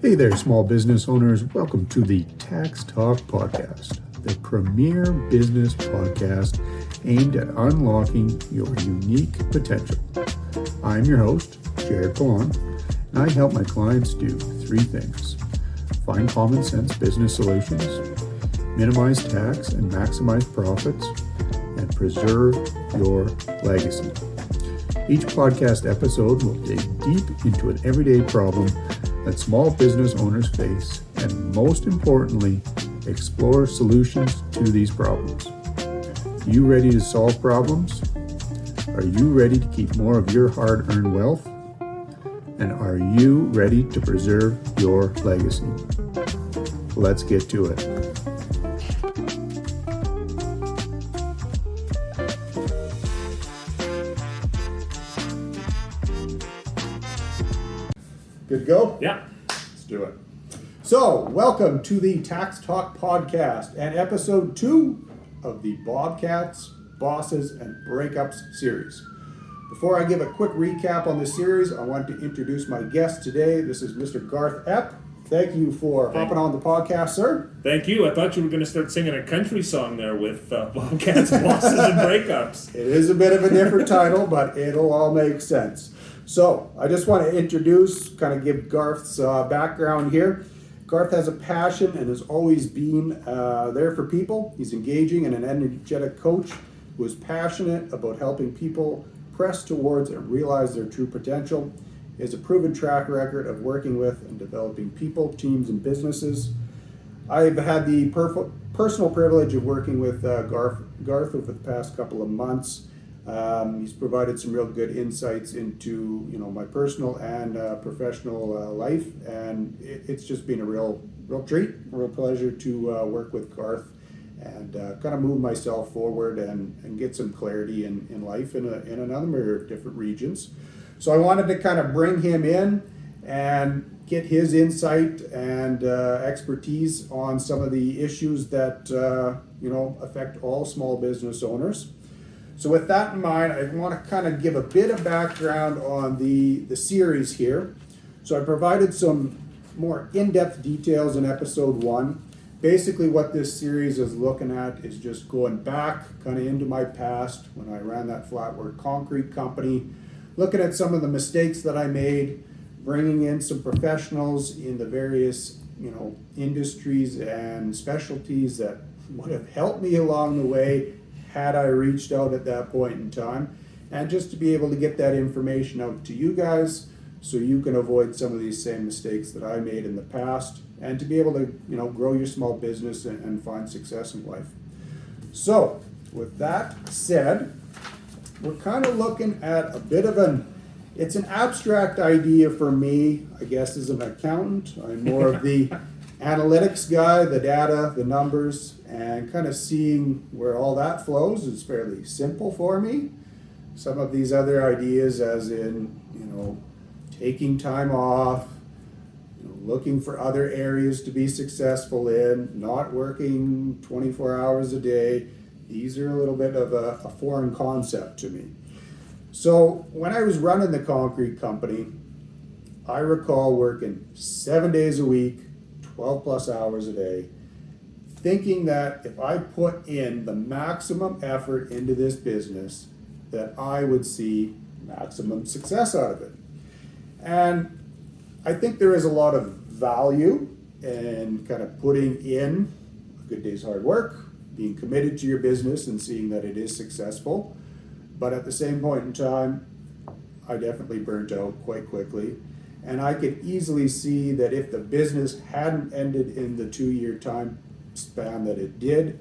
Hey there, small business owners. Welcome to the Tax Talk Podcast, the premier business podcast aimed at unlocking your unique potential. I'm your host, Jared Pallon, and I help my clients do three things: find common sense business solutions, minimize tax and maximize profits, and preserve your legacy. Each podcast episode will dig deep into an everyday problem that small business owners face, and most importantly, explore solutions to these problems. You ready to solve problems? Are you ready to keep more of your hard-earned wealth? And are you ready to preserve your legacy? Let's get to it. Good to go? Yeah. Let's do it. So, welcome to the Tax Talk Podcast and episode 2 of the Bobcats, Bosses, and Breakups series. Before I give a quick recap on this series, I want to introduce my guest today. This is Mr. Garth Epp. Thank you for hopping on the podcast, sir. Thank you. I thought you were going to start singing a country song there with Bobcats, Bosses, and Breakups. It is a bit of a different title, but it'll all make sense. So, I just want to introduce, kind of give Garth's background here. Garth has a passion and has always been there for people. He's engaging and an energetic coach who is passionate about helping people press towards and realize their true potential. He has a proven track record of working with and developing people, teams, and businesses. I've had the personal privilege of working with Garth over the past couple of months. He's provided some real good insights into my personal and professional life, and it's just been a real treat, a real pleasure to work with Garth and kind of move myself forward and get some clarity in life in a number of different regions. So I wanted to kind of bring him in and get his insight and expertise on some of the issues that affect all small business owners. So with that in mind, I want to kind of give a bit of background on the series here. So I provided some more in-depth details in episode 1. Basically what this series is looking at is just going back kind of into my past when I ran that flat-work concrete company, looking at some of the mistakes that I made, bringing in some professionals in the various industries and specialties that would have helped me along the way had I reached out at that point in time, and just to be able to get that information out to you guys so you can avoid some of these same mistakes that I made in the past, and to be able to grow your small business and find success in life. So with that said, we're kind of looking at a bit of it's an abstract idea for me, I guess, as an accountant. I'm more of the analytics guy, the data, the numbers, and kind of seeing where all that flows is fairly simple for me. Some of these other ideas, as in, taking time off, looking for other areas to be successful in, not working 24 hours a day, these are a little bit of a foreign concept to me. So when I was running the concrete company, I recall working 7 days a week, 12 plus hours a day, thinking that if I put in the maximum effort into this business, that I would see maximum success out of it. And I think there is a lot of value in kind of putting in a good day's hard work, being committed to your business and seeing that it is successful. But at the same point in time, I definitely burnt out quite quickly. And I could easily see that if the business hadn't ended in the 2-year time span that it did,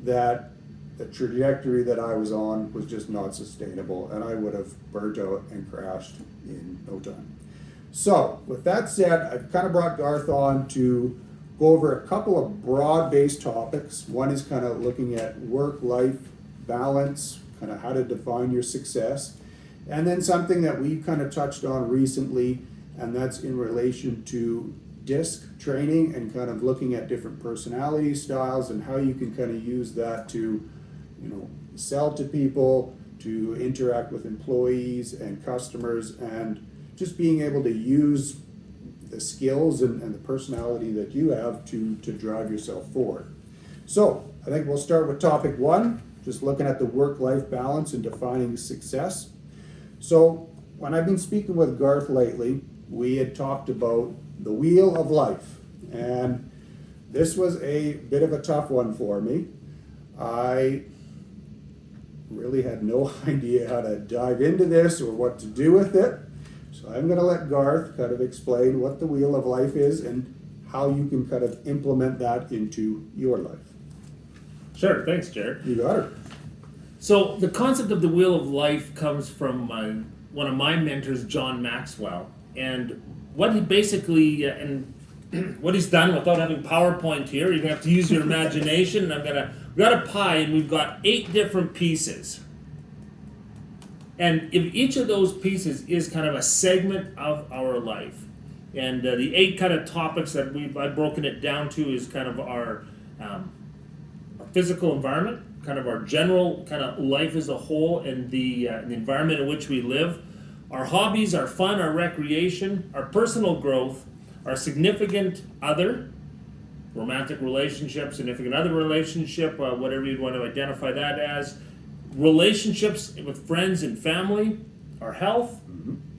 that the trajectory that I was on was just not sustainable, and I would have burnt out and crashed in no time. So with that said, I've kind of brought Garth on to go over a couple of broad-based topics. One is kind of looking at work-life balance, kind of how to define your success, and then something that we've kind of touched on recently, and that's in relation to DISC training and kind of looking at different personality styles and how you can kind of use that to, sell to people, to interact with employees and customers, and just being able to use, the skills and the personality that you have to drive yourself forward. So I think we'll start with topic one, just looking at the work-life balance and defining success. So when I've been speaking with Garth lately, we had talked about the wheel of life, and this was a bit of a tough one for me. I really had no idea how to dive into this or what to do with it. So I'm going to let Garth kind of explain what the wheel of life is and how you can kind of implement that into your life. Sure, thanks, Jared. You got it. So the concept of the wheel of life comes from one of my mentors, John Maxwell, and what he basically what he's done without having PowerPoint here. You're gonna have to use your imagination. And we've got a pie, and we've got 8 different pieces, and if each of those pieces is kind of a segment of our life, and the 8 kind of topics that I've broken it down to is kind of our physical environment, kind of our general kind of life as a whole, and the environment in which we live, our hobbies, our fun, our recreation, our personal growth, our significant other, romantic relationship, significant other relationship, whatever you'd want to identify that as, relationships with friends and family, our health,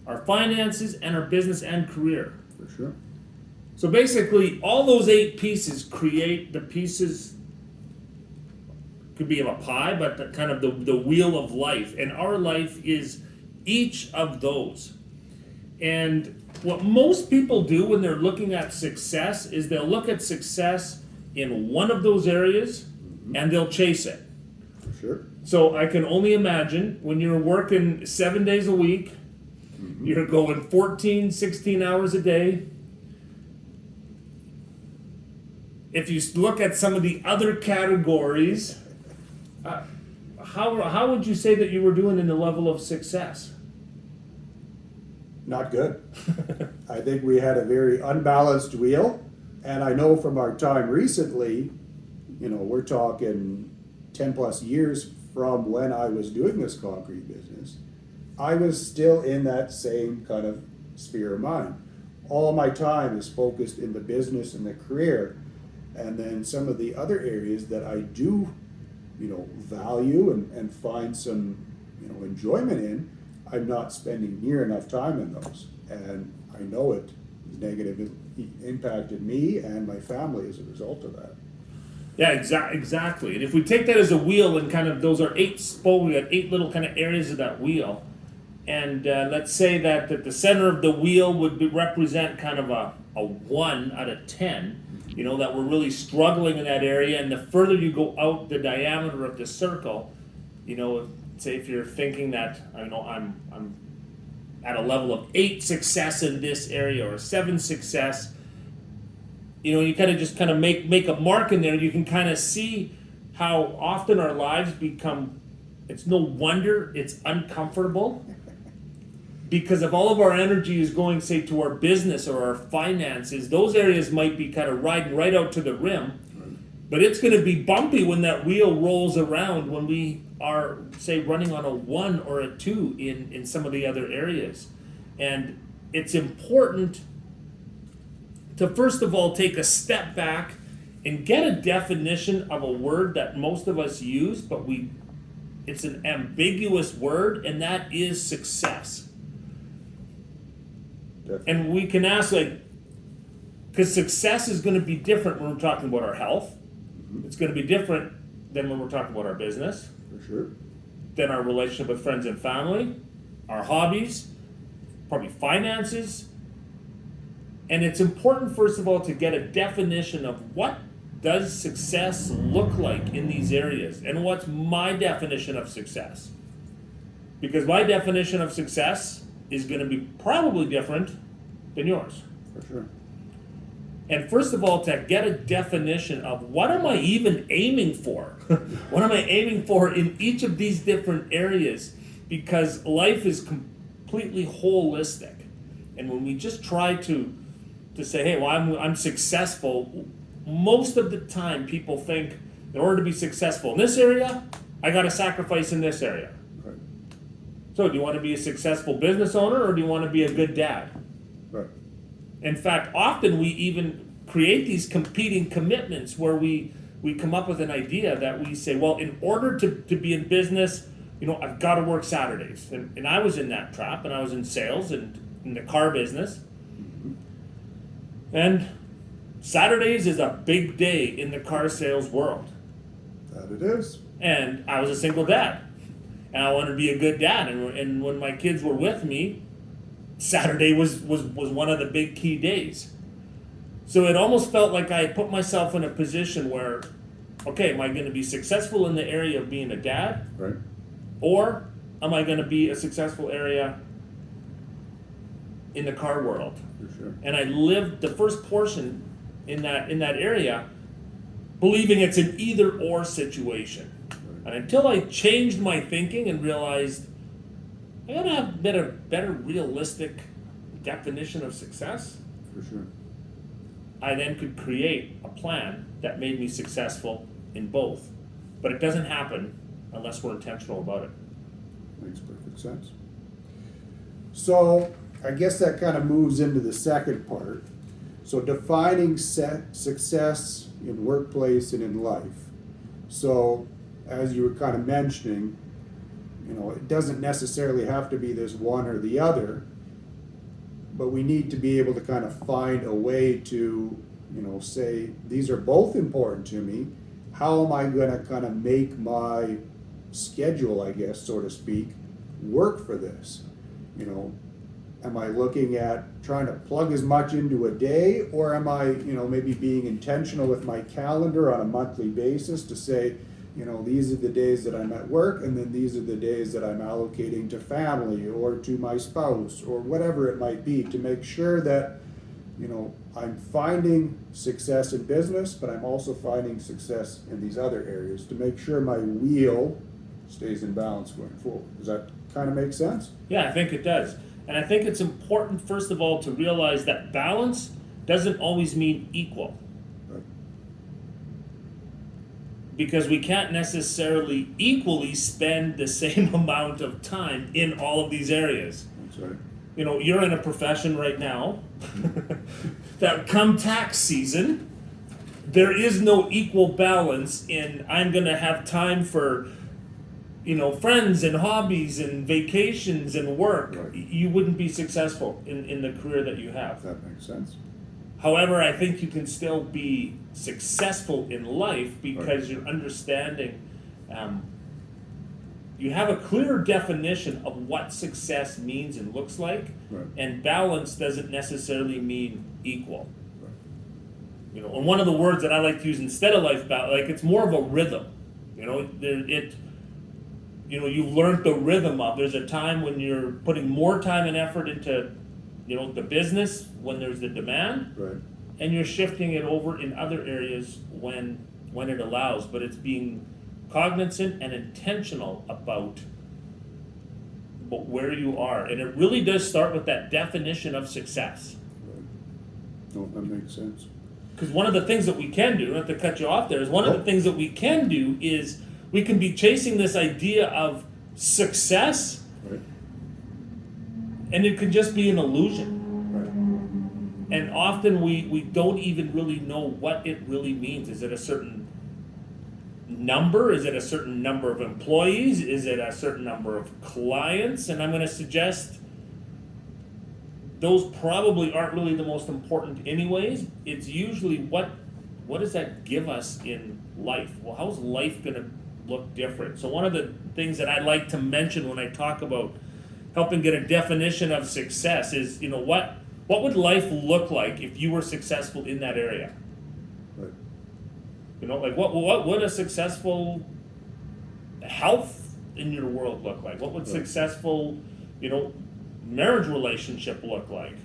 our finances, and our business and career. For sure. So basically, all those 8 pieces create the pieces, could be of a pie, but kind of the wheel of life. And our life is each of those. And what most people do when they're looking at success is they'll look at success in one of those areas and they'll chase it. For sure. So I can only imagine when you're working 7 days a week, you're going 14, 16 hours a day. If you look at some of the other categories, how would you say that you were doing in the level of success? Not good. I think we had a very unbalanced wheel, and I know from our time recently, we're talking 10 plus years from when I was doing this concrete business, I was still in that same kind of sphere of mind. All my time is focused in the business and the career, and then some of the other areas that I do, value and find some, enjoyment in, I'm not spending near enough time in those. And I know it negatively impacted me and my family as a result of that. Yeah, exactly. And if we take that as a wheel and kind of those are 8 spokes, we got 8 little kind of areas of that wheel. And let's say that the center of the wheel would represent kind of a 1 out of 10, that we're really struggling in that area. And the further you go out the diameter of the circle, say if you're thinking that, I'm at a level of 8 success in this area or 7 success, you kind of make a mark in there. You can kind of see how often our lives become, it's no wonder it's uncomfortable, because if all of our energy is going, say, to our business or our finances, those areas might be kind of riding right out to the rim. But it's going to be bumpy when that wheel rolls around when we are, say, running on a 1 or a 2 in some of the other areas. And it's important to, first of all, take a step back and get a definition of a word that most of us use, but it's an ambiguous word, and that is success. Definitely. And we can ask, because success is going to be different when we're talking about our health. It's going to be different than when we're talking about our business. For sure. Then our relationship with friends and family, our hobbies, probably finances. And it's important, first of all, to get a definition of what does success look like in these areas, and what's my definition of success. Because my definition of success is going to be probably different than yours. For sure. And first of all, to get a definition of what am I even aiming for? What am I aiming for in each of these different areas? Because life is completely holistic. And when we just try to say, hey, well, I'm successful, most of the time people think in order to be successful in this area, I got to sacrifice in this area. Right. So do you want to be a successful business owner, or do you want to be a good dad? Right. In fact, often we even create these competing commitments where we come up with an idea that we say, well, in order to be in business, I've got to work Saturdays. And I was in that trap, and I was in sales and in the car business. And Saturdays is a big day in the car sales world. That it is. And I was a single dad. And I wanted to be a good dad. And when my kids were with me, Saturday was one of the big key days. So it almost felt like I put myself in a position where, okay, am I going to be successful in the area of being a dad? Right. Or am I going to be a successful area in the car world? For sure. And I lived the first portion in that area believing it's an either or situation. Right. And until I changed my thinking and realized I gotta have a better realistic definition of success, For sure. I then could create a plan that made me successful in both. But it doesn't happen unless we're intentional about it. Makes perfect sense. So I guess that kind of moves into the second part. So defining success in workplace and in life. So as you were kind of mentioning, it doesn't necessarily have to be this one or the other, but we need to be able to kind of find a way to, say, these are both important to me. How am I going to kind of make my schedule, I guess, so to speak, work for this? Am I looking at trying to plug as much into a day, or am I, maybe being intentional with my calendar on a monthly basis to say, these are the days that I'm at work, and then these are the days that I'm allocating to family or to my spouse or whatever it might be, to make sure that, I'm finding success in business, but I'm also finding success in these other areas to make sure my wheel stays in balance going forward. Does that kind of make sense? Yeah, I think it does. And I think it's important, first of all, to realize that balance doesn't always mean equal. Right. Because we can't necessarily equally spend the same amount of time in all of these areas. That's right. You're in a profession right now that come tax season, there is no equal balance in I'm going to have time for friends and hobbies and vacations and work. Right. You wouldn't be successful in the career that you have. That makes sense. However, I think you can still be successful in life because Right. you're understanding, you have a clear definition of what success means and looks like, Right. and balance doesn't necessarily mean equal. Right. And one of the words that I like to use instead of life balance, it's more of a rhythm. You've learned the rhythm of. There's a time when you're putting more time and effort into, the business when there's the demand, Right. and you're shifting it over in other areas when it allows. But it's being cognizant and intentional about where you are, and it really does start with that definition of success. Right. No, that makes sense. Because one of the things that we can do, not to cut you off there, is one of the things that we can do is we can be chasing this idea of success, Right. and it could just be an illusion. Right. And often we don't even really know what it really means. Is it a certain number? Is it a certain number of employees? Is it a certain number of clients? And I'm going to suggest those probably aren't really the most important anyways. It's usually what does that give us in life? Well, how's life going to look different? So one of the things that I like to mention when I talk about helping get a definition of success is, what would life look like if you were successful in that area? Right. What would a successful health in your world look like? What would successful, marriage relationship look like?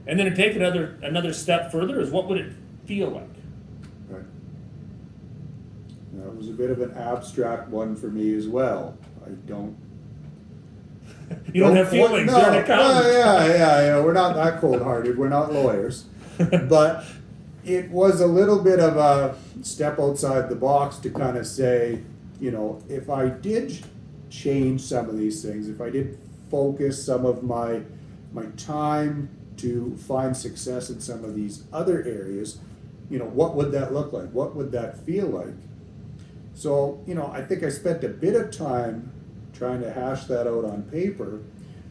And then to take another step further is what would it feel like? Right. That was a bit of an abstract one for me as well. I don't. You don't have feelings. No, You're an accountant. yeah. We're not that cold-hearted. We're not lawyers. But it was a little bit of a step outside the box to kind of say, if I did change some of these things, if I did focus some of my time to find success in some of these other areas, what would that look like? What would that feel like? So, I think I spent a bit of time trying to hash that out on paper,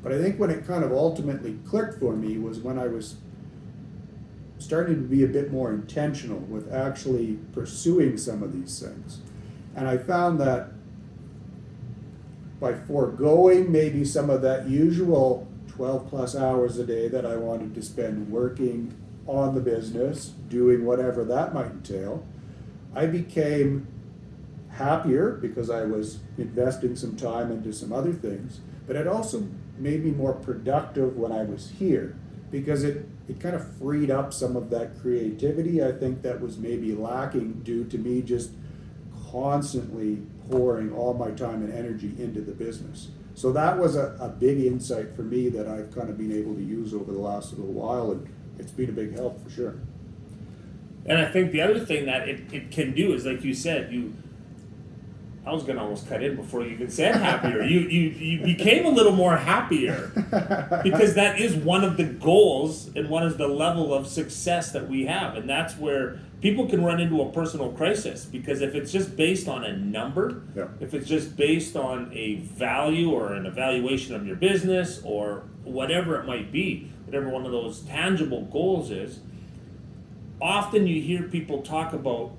but I think when it kind of ultimately clicked for me was when I was starting to be a bit more intentional with actually pursuing some of these things. And I found that by foregoing maybe some of that usual 12 plus hours a day that I wanted to spend working on the business, doing whatever that might entail, I became happier because I was investing some time into some other things, but it also made me more productive when I was here because it kind of freed up some of that creativity I think that was maybe lacking due to me just constantly pouring all my time and energy into the business. So that was a big insight for me that I've kind of been able to use over the last little while, and it's been a big help for sure. And I think the other thing that it can do is, like you said, I was gonna almost cut in before you even said happier. You became a little more happier because that is one of the goals and one is the level of success that we have, and that's where people can run into a personal crisis because if it's just based on a number, if it's just based on a value or an evaluation of your business or whatever it might be, whatever one of those tangible goals is, often you hear people talk about,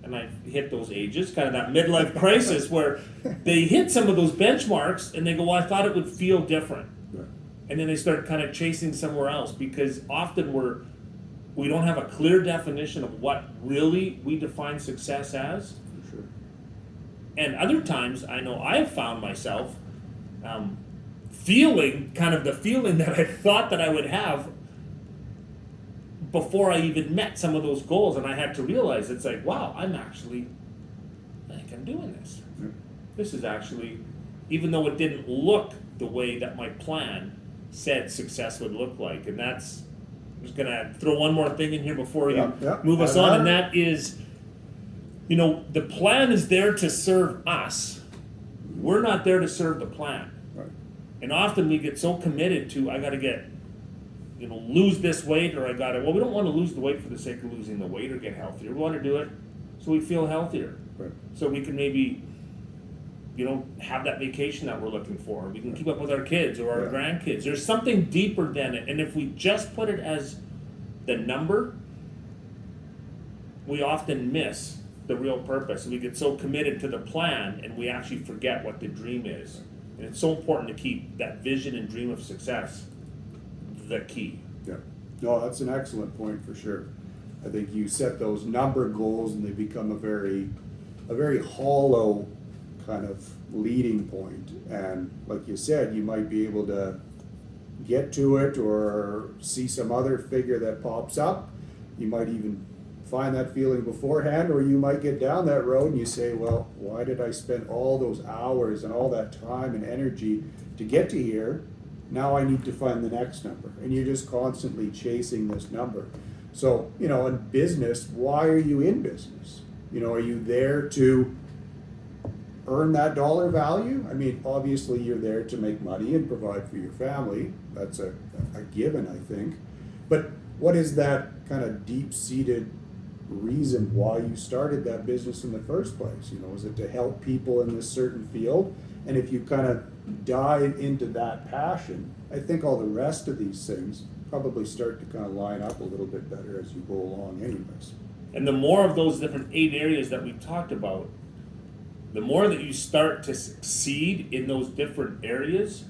and I hit those ages, kind of that midlife crisis where they hit some of those benchmarks and they go, well, I thought it would feel different. Right. And then they start kind of chasing somewhere else because often we don't have a clear definition of what really we define success as. For sure. And other times I know I've found myself feeling kind of the feeling that I thought that I would have before I even met some of those goals, and I had to realize it's like, wow, I'm doing this. Yep. This is actually, even though it didn't look the way that my plan said success would look like, and that's, I'm just gonna throw one more thing in here before you move us on, and that is, the plan is there to serve us. We're not there to serve the plan. Right. And often we get so committed to, I gotta get, lose this weight, or we don't want to lose the weight for the sake of losing the weight or get healthier. We want to do it so we feel healthier. Right. So we can maybe, have that vacation that we're looking for. We can keep up with our kids or our grandkids. There's something deeper than it. And if we just put it as the number, we often miss the real purpose. And we get so committed to the plan and we actually forget what the dream is. And it's so important to keep that vision and dream of success the key. Yeah. No, that's an excellent point for sure. I think you set those number goals and they become a very hollow kind of leading point. And like you said, you might be able to get to it or see some other figure that pops up. You might even find that feeling beforehand, or you might get down that road and you say, well, why did I spend all those hours and all that time and energy to get to here? Now I need to find the next number. And you're just constantly chasing this number. So, in business, why are you in business? Are you there to earn that dollar value? I mean, obviously you're there to make money and provide for your family. That's a given, I think. But what is that kind of deep-seated reason why you started that business in the first place? Is it to help people in this certain field? And if you kind of dive into that passion, I think all the rest of these things probably start to kind of line up a little bit better as you go along anyways. And the more of those different 8 areas that we talked about, the more that you start to succeed in those different areas,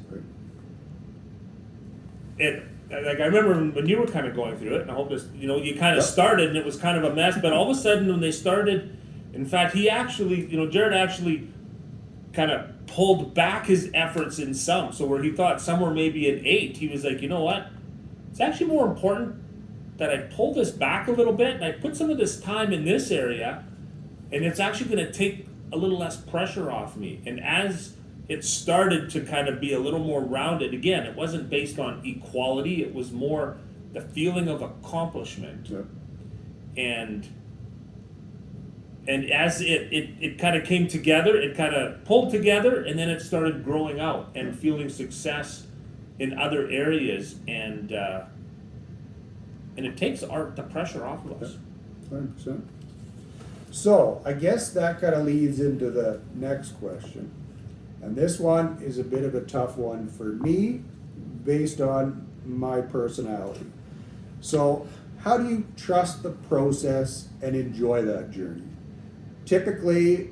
I remember when you were kind of going through it, and I hope this, you kind of started and it was kind of a mess, but all of a sudden when they started, in fact, Jared actually kind of pulled back his efforts in some. So where he thought some were maybe an 8, he was like, you know what? It's actually more important that I pull this back a little bit and I put some of this time in this area, and it's actually going to take a little less pressure off me. And as it started to kind of be a little more rounded, again, it wasn't based on equality, it was more the feeling of accomplishment. Yep. And as it kind of came together, it kind of pulled together, and then it started growing out and feeling success in other areas. And and it takes the pressure off of us. 100%. So I guess that kind of leads into the next question. And this one is a bit of a tough one for me based on my personality. So how do you trust the process and enjoy that journey? Typically,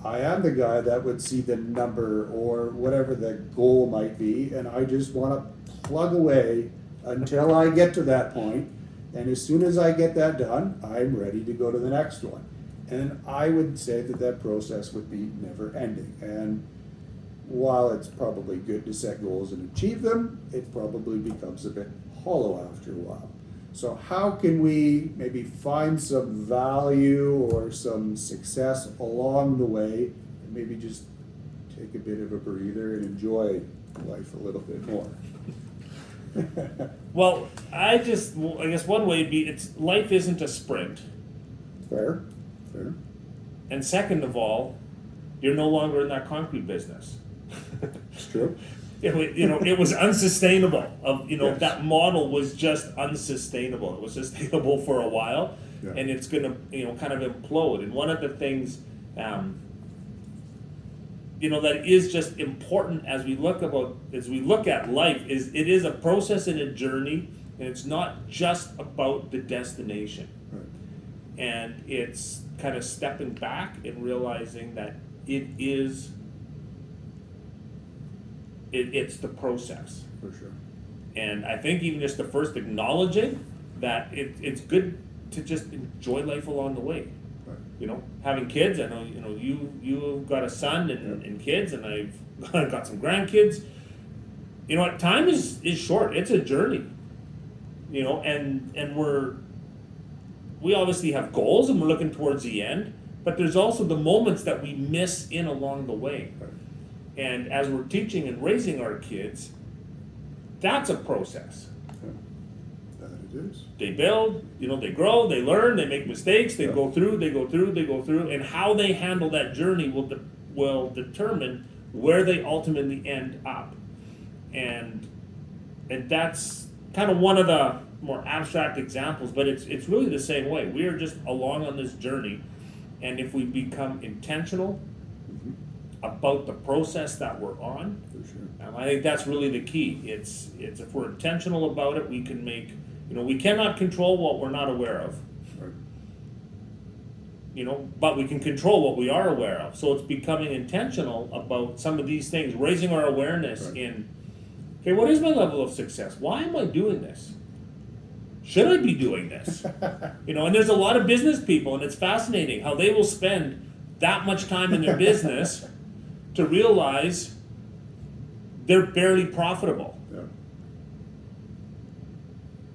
I am the guy that would see the number or whatever the goal might be, and I just want to plug away until I get to that point. And as soon as I get that done, I'm ready to go to the next one. And I would say that process would be never ending. And while it's probably good to set goals and achieve them, it probably becomes a bit hollow after a while. So how can we maybe find some value or some success along the way and maybe just take a bit of a breather and enjoy life a little bit more? Well, I guess one way would be life isn't a sprint. Fair. And second of all, you're no longer in that concrete business. It's true. It was unsustainable. Yes. That model was just unsustainable. It was sustainable for a while, Yeah. and it's going to kind of implode. And one of the things, that is just important as we look at life is it is a process and a journey, and it's not just about the destination. Right. And it's kind of stepping back and realizing that it's the process. For sure. And I think even just the first acknowledging that it's good to just enjoy life along the way. Right. Having kids, I know, you've got a son and kids, and I've got some grandkids. Time is short. It's a journey. And we obviously have goals and we're looking towards the end, but there's also the moments that we miss in along the way. Right. And as we're teaching and raising our kids, that's a process. That it is. They build, they grow, they learn, they make mistakes, they Yeah. go through, and how they handle that journey will determine where they ultimately end up. And that's kind of one of the more abstract examples, but it's really the same way. We are just along on this journey, and if we become intentional about the process that we're on, For sure. I think that's really the key. It's if we're intentional about it, we can make, we cannot control what we're not aware of, Right. but we can control what we are aware of. So it's becoming intentional about some of these things, raising our awareness Right. in, okay, what is my level of success? Why am I doing this? Should I be doing this? And there's a lot of business people, and it's fascinating how they will spend that much time in their business to realize they're barely profitable. Yeah.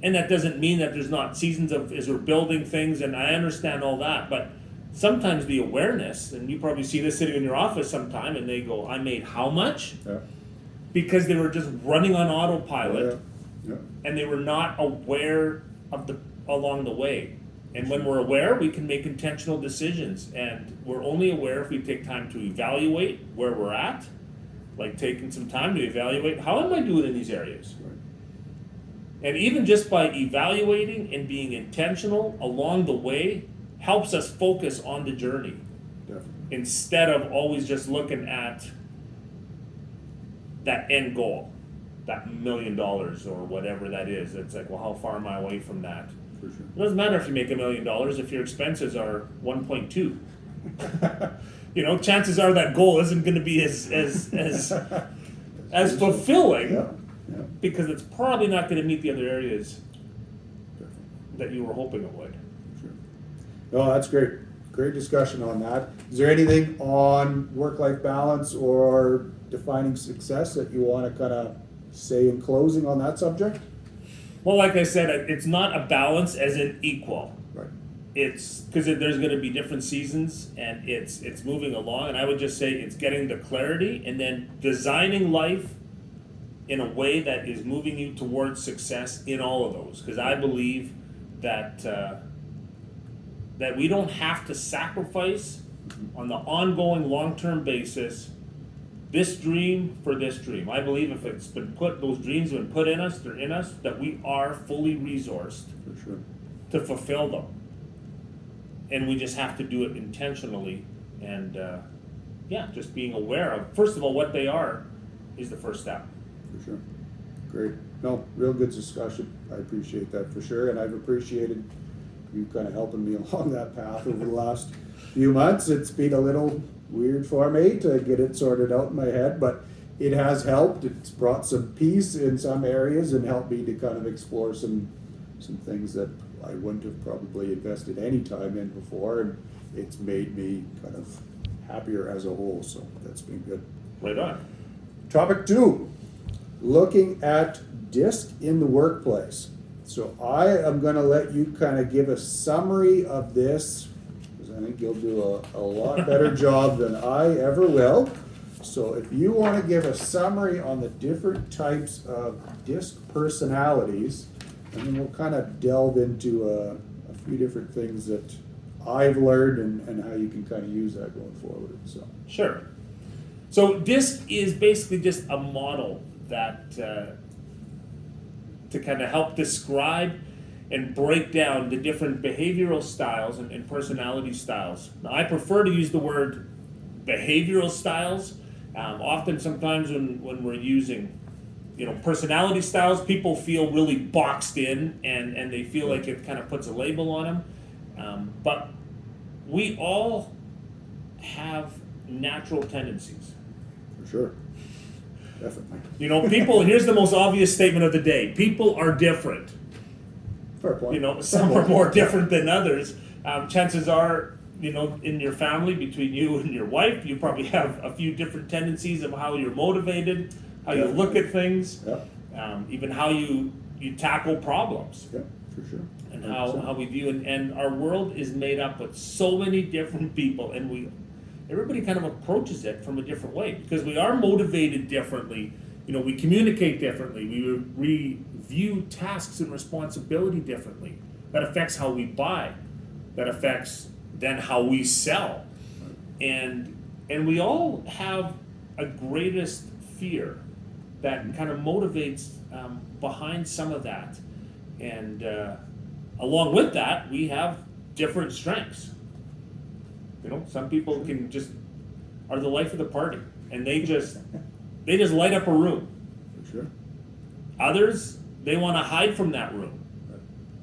And that doesn't mean that there's not seasons as we're building things, and I understand all that, but sometimes the awareness, and you probably see this sitting in your office sometime, and they go, I made how much? Yeah. Because they were just running on autopilot, Yeah. and they were not aware of along the way. And when we're aware, we can make intentional decisions, and we're only aware if we take time to evaluate where we're at, like taking some time to evaluate, how am I doing in these areas? Right. And even just by evaluating and being intentional along the way helps us focus on the journey Definitely. instead of always just looking at that end goal, that $1 million or whatever that is. It's like, well, how far am I away from that? For sure. It doesn't matter if you make $1 million if your expenses are 1.2. Chances are that goal isn't going to be as fulfilling, Yeah. because it's probably not going to meet the other areas Definitely. that you were hoping it would. Sure. No, that's great. Great discussion on that. Is there anything on work-life balance or defining success that you want to kind of say in closing on that subject? Well, like I said, it's not a balance as in equal. Right. It's because there's going to be different seasons, and it's moving along. And I would just say it's getting the clarity and then designing life in a way that is moving you towards success in all of those. Because I believe that that we don't have to sacrifice on the ongoing long-term basis this dream for this dream. I believe if it's been put, those dreams have been put in us, they're in us, that we are fully resourced For sure. to fulfill them. And we just have to do it intentionally. And just being aware of, first of all, what they are is the first step. For sure. Great. No, real good discussion. I appreciate that for sure. And I've appreciated you kind of helping me along that path over the last few months. It's been a little weird for me to get it sorted out in my head, but it has helped. It's brought some peace in some areas and helped me to kind of explore some things that I wouldn't have probably invested any time in before, and it's made me kind of happier as a whole, so that's been good. Right on. Topic 2, looking at DISC in the workplace. So I am going to let you kind of give a summary of this, because I think you'll do a lot better job than I ever will. So if you want to give a summary on the different types of DISC personalities, and then we'll kind of delve into a few different things that I've learned and how you can kind of use that going forward. So Sure. So DISC is basically just a model that to kind of help describe and break down the different behavioral styles and personality styles. Now, I prefer to use the word behavioral styles. Often, sometimes when we're using, personality styles, people feel really boxed in and they feel like it kind of puts a label on them. But we all have natural tendencies. for sure, definitely. People, here's the most obvious statement of the day. People are different. Fair point. Some are more different than others. Chances are, in your family, between you and your wife, you probably have a few different tendencies of how you're motivated, how you look at things, even how you tackle problems. Yeah, for sure. And how we view, and our world is made up with so many different people, and everybody kind of approaches it from a different way, because we are motivated differently. We communicate differently, we view tasks and responsibility differently. That affects how we buy, that affects then how we sell. And we all have a greatest fear that kind of motivates behind some of that. And along with that, we have different strengths. Some people can just are the life of the party, and they just light up a room. For sure. Others, they want to hide from that room.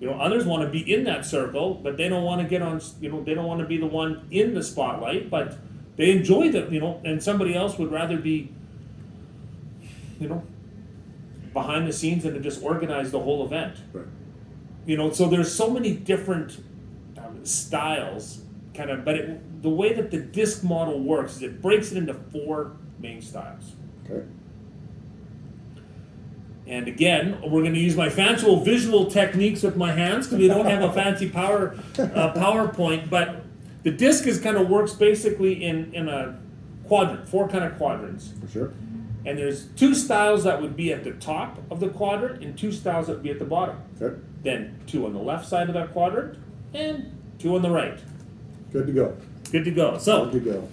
Others want to be in that circle, but they don't want to get on. They don't want to be the one in the spotlight, but they enjoy that. And somebody else would rather be, behind the scenes and to just organize the whole event. Right. So there's so many different styles, kind of. But the way that the DISC model works is it breaks it into 4 main styles. Okay. And again, we're going to use my fanciful visual techniques with my hands because we don't have a fancy PowerPoint. But the DISC is kind of works basically in a quadrant, 4 kind of quadrants. For sure. And there's 2 styles that would be at the top of the quadrant and 2 styles that would be at the bottom. Okay. Then 2 on the left side of that quadrant and 2 on the right. Good to go. Good to go. So Good to go.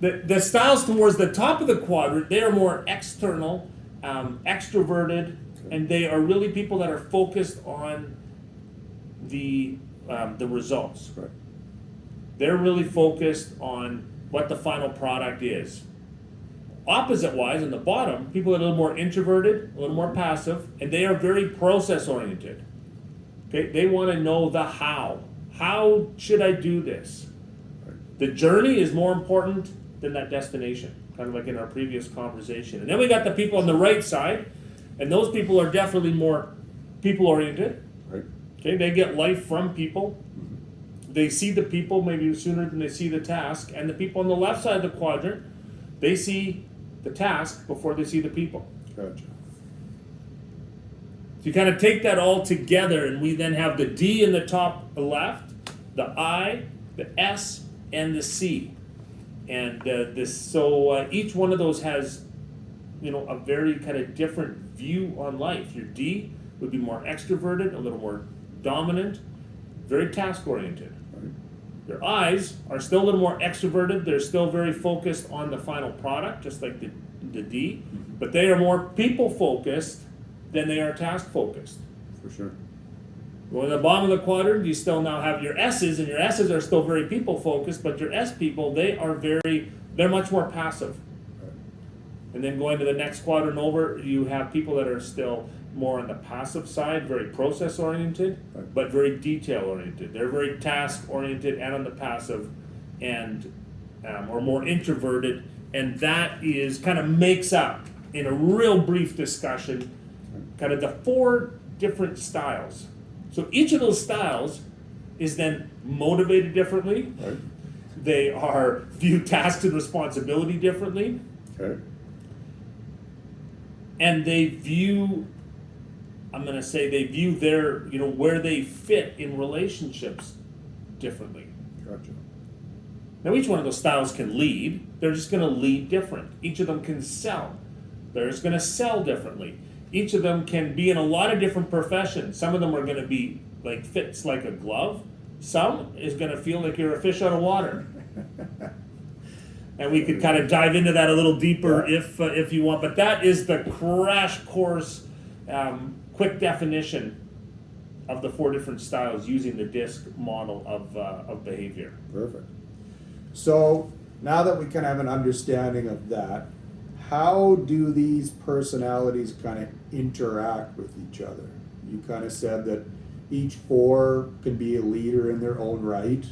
the styles towards the top of the quadrant, they are more external, extroverted, and they are really people that are focused on the results. Right. They're really focused on what the final product is. Opposite wise, in the bottom, people are a little more introverted, a little more passive, and they are very process oriented. Okay, they want to know the how. How should I do this? The journey is more important than that destination, kind of like in our previous conversation. And then we got the people on the right side, and those people are definitely more people oriented. Right. Okay, they get life from people. They see the people maybe sooner than they see the task. And the people on the left side of the quadrant, they see the task before they see the people. Gotcha. So you kind of take that all together, and we then have the D in the top left, the I, the S, and the C. And each one of those has, a very kind of different view on life. Your D would be more extroverted, a little more dominant, very task oriented. Right. Your I's are still a little more extroverted. They're still very focused on the final product, just like the D, but they are more people focused than they are task focused. For sure. Well, in the bottom of the quadrant, you still now have your S's, and your S's are still very people focused, but your S people, they're much more passive. Right. And then going to the next quadrant over, you have people that are still more on the passive side, very process oriented, Right. but very detail oriented. They're very task oriented and on the passive, and or more introverted, and that is kind of makes up in a real brief discussion kind of the 4 different styles. So each of those styles is then motivated differently. Right. They are view tasks and responsibility differently, Okay. and they view, I'm going to say they view their, where they fit in relationships differently. Gotcha. Now each one of those styles can lead. They're just going to lead different. Each of them can sell. They're just going to sell differently. Each of them can be in a lot of different professions. Some of them are going to be like fits like a glove. Some is going to feel like you're a fish out of water. And we could kind of dive into that a little deeper if you want. But that is the crash course, quick definition of the 4 different styles using the DISC model of behavior. Perfect. So now that we kind of have an understanding of that, how do these personalities kind of interact with each other? You kind of said that each 4 can be a leader in their own right.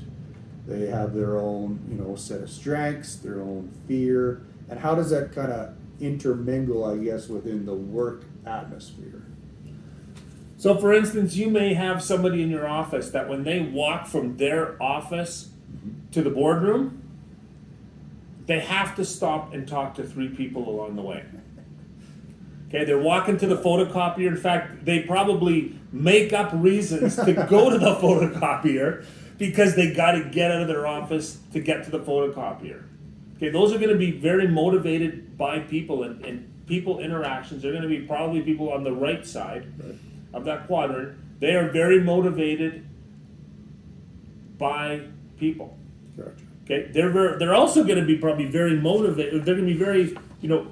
They have their own, set of strengths, their own fear. And how does that kind of intermingle, I guess, within the work atmosphere? So for instance, you may have somebody in your office that when they walk from their office to the boardroom, they have to stop and talk to 3 people along the way. Okay, they're walking to the photocopier. In fact, they probably make up reasons to go to the photocopier because they got to get out of their office to get to the photocopier. Okay, those are going to be very motivated by people and people interactions. They're going to be probably people on the right side of that quadrant. They are very motivated by people. Gotcha. Okay, they're also going to be probably very motivated. They're going to be very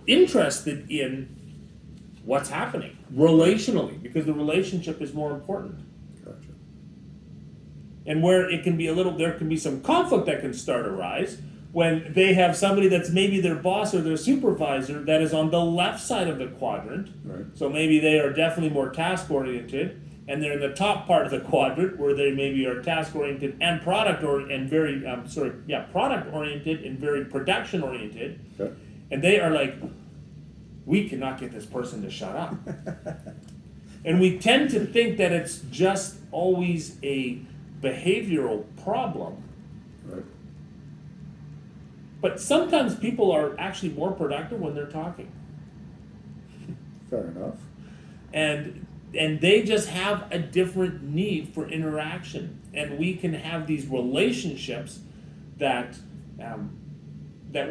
interested in what's happening relationally, because the relationship is more important. Gotcha. And where it can be there can be some conflict that can start arise when they have somebody that's maybe their boss or their supervisor that is on the left side of the quadrant. Right. So maybe they are definitely more task oriented, and they're in the top part of the quadrant where they maybe are task oriented and product oriented and very production oriented. Okay. And they are like, we cannot get this person to shut up. And we tend to think that it's just always a behavioral problem. Right. But sometimes people are actually more productive when they're talking. Fair enough. And they just have a different need for interaction. And we can have these relationships that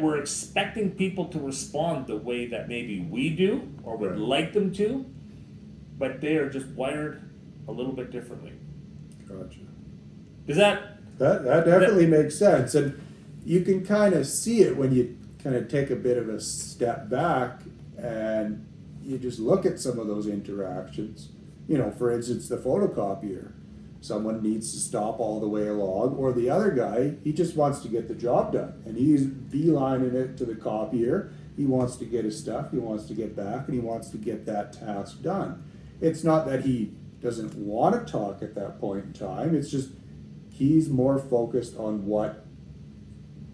we're expecting people to respond the way that maybe we do or would like them to, but they are just wired a little bit differently. Gotcha. Does that definitely makes sense, and you can kind of see it when you kind of take a bit of a step back and you just look at some of those interactions. For instance, the photocopier. Someone needs to stop all the way along, or the other guy, he just wants to get the job done, and he's beelining it to the copier. He wants to get his stuff, he wants to get back, and he wants to get that task done. It's not that he doesn't want to talk at that point in time, it's just he's more focused on what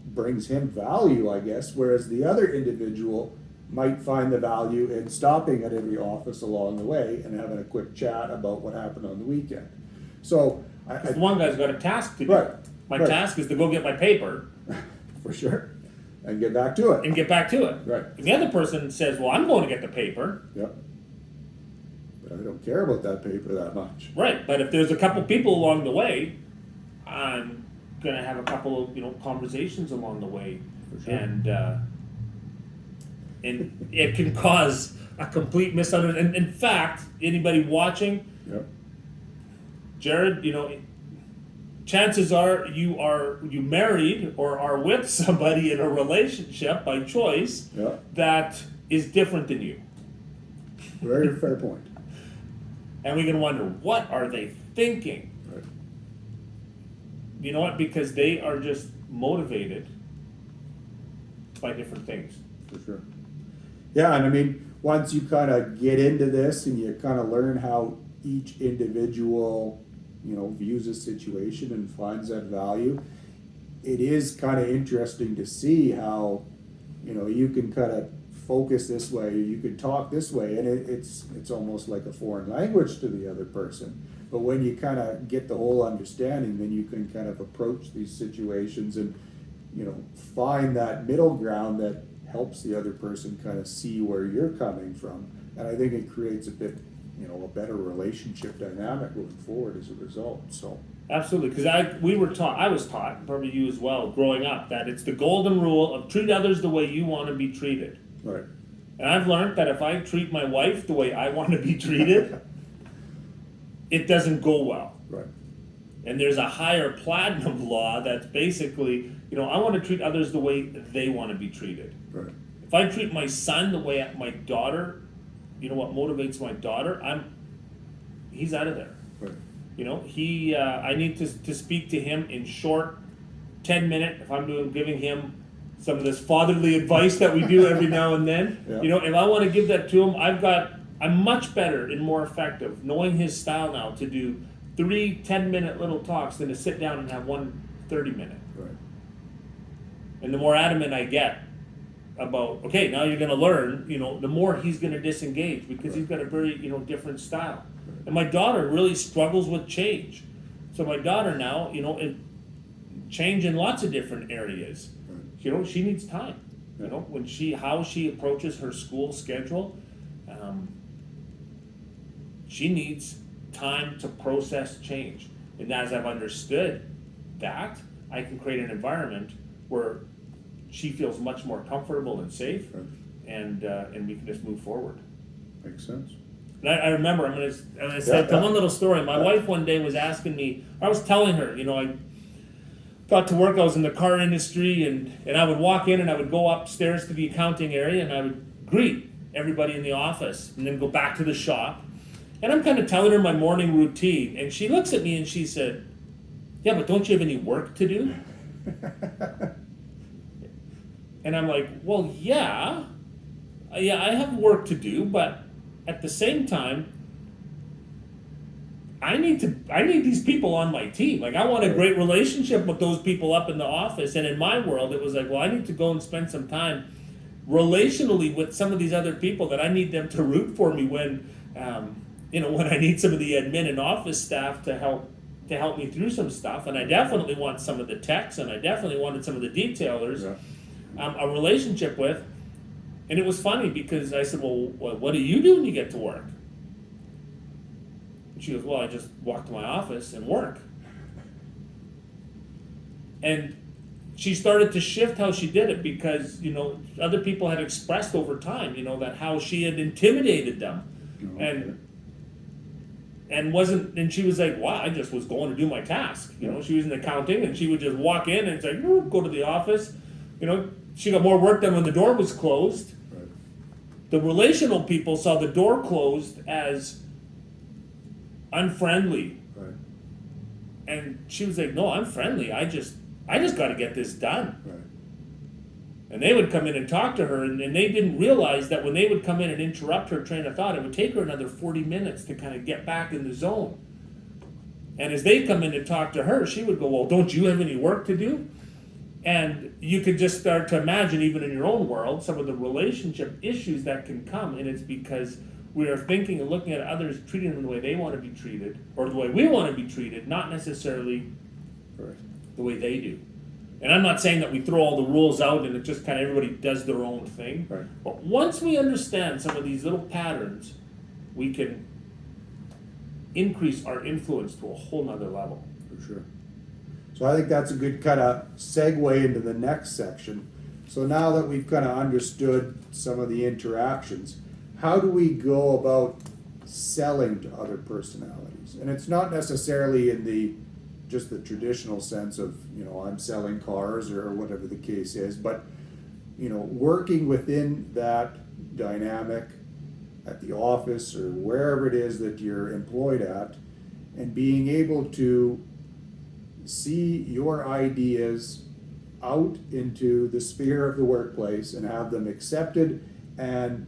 brings him value, I guess, whereas the other individual might find the value in stopping at every office along the way and having a quick chat about what happened on the weekend. So one guy's got a task to do. Right. My task is to go get my paper. For sure. And get back to it. And get back to it. Right. And the other person says, well, I'm going to get the paper. Yep. But I don't care about that paper that much. Right. But if there's a couple people along the way, I'm going to have a couple of conversations along the way. For sure. And it can cause a complete misunderstanding. And in fact, anybody watching, Yep. Jared, chances are you married or are with somebody in a relationship by choice Yeah. that is different than you. Very fair point. And we can wonder, what are they thinking? Right. You know what? Because they are just motivated by different things. For sure. Yeah, and I mean, once you kind of get into this and you kind of learn how each individual, views a situation and finds that value, it is kind of interesting to see how, you can kind of focus this way, you could talk this way, and it's almost like a foreign language to the other person. But when you kind of get the whole understanding, then you can kind of approach these situations and, find that middle ground that helps the other person kind of see where you're coming from. And I think it creates a bit, a better relationship dynamic moving forward as a result. So Absolutely, because I was taught, probably you as well, growing up, that it's the golden rule of treat others the way you want to be treated. right. And I've learned that if I treat my wife the way I want to be treated, it doesn't go well. Right. And there's a higher platinum law that's basically, I want to treat others the way they want to be treated. Right. If I treat my son the way my daughter, what motivates my daughter, he's out of there. Right. I need to speak to him in short, 10-minute, if I'm giving him some of this fatherly advice that we do every now and then. Yeah. If I want to give that to him, I'm much better and more effective knowing his style now to do 3 10-minute little talks than to sit down and have 1 30-minute. Right. And the more adamant I get about, okay, now you're going to learn, the more he's going to disengage because he's got a very, different style. And my daughter really struggles with change. So my daughter now, change in lots of different areas. She needs time. How she approaches her school schedule, she needs time to process change. And as I've understood that, I can create an environment where she feels much more comfortable and safe, and we can just move forward. Makes sense. And I remember, I'm going to tell one little story. My wife one day was asking me, I was telling her, I got to work, I was in the car industry, and I would walk in and I would go upstairs to the accounting area and I would greet everybody in the office and then go back to the shop. And I'm kind of telling her my morning routine, and she looks at me and she said, yeah, but don't you have any work to do? And I'm like, well, yeah, I have work to do, but at the same time, I need these people on my team. Like, I want a great relationship with those people up in the office. And in my world, it was like, well, I need to go and spend some time relationally with some of these other people that I need them to root for me when I need some of the admin and office staff to help me through some stuff. And I definitely want some of the techs, and I definitely wanted some of the detailers, a relationship with. And it was funny because I said, well, what do you do when you get to work? And she goes, well, I just walk to my office and work. And she started to shift how she did it because, other people had expressed over time, that how she had intimidated them. Okay. And she was like, wow, I just was going to do my task. She was in accounting and she would just walk in and say, go to the office. She got more work done when the door was closed. Right. The relational people saw the door closed as unfriendly. Right. And she was like, no, I'm friendly. I just got to get this done. Right. And they would come in and talk to her, and they didn't realize that when they would come in and interrupt her train of thought, it would take her another 40 minutes to kind of get back in the zone. And as they come in to talk to her, she would go, well, don't you have any work to do? And you could just start to imagine, even in your own world, some of the relationship issues that can come, and it's because we are thinking and looking at others, treating them the way they want to be treated, or the way we want to be treated, not necessarily the way they do. And I'm not saying that we throw all the rules out and it just kind of everybody does their own thing. Right. But once we understand some of these little patterns, we can increase our influence to a whole nother level. For sure. So I think that's a good kind of segue into the next section. So now that we've kind of understood some of the interactions, how do we go about selling to other personalities? And it's not necessarily in the just the traditional sense of, I'm selling cars or whatever the case is, but, working within that dynamic at the office or wherever it is that you're employed at, and being able to see your ideas out into the sphere of the workplace and have them accepted and,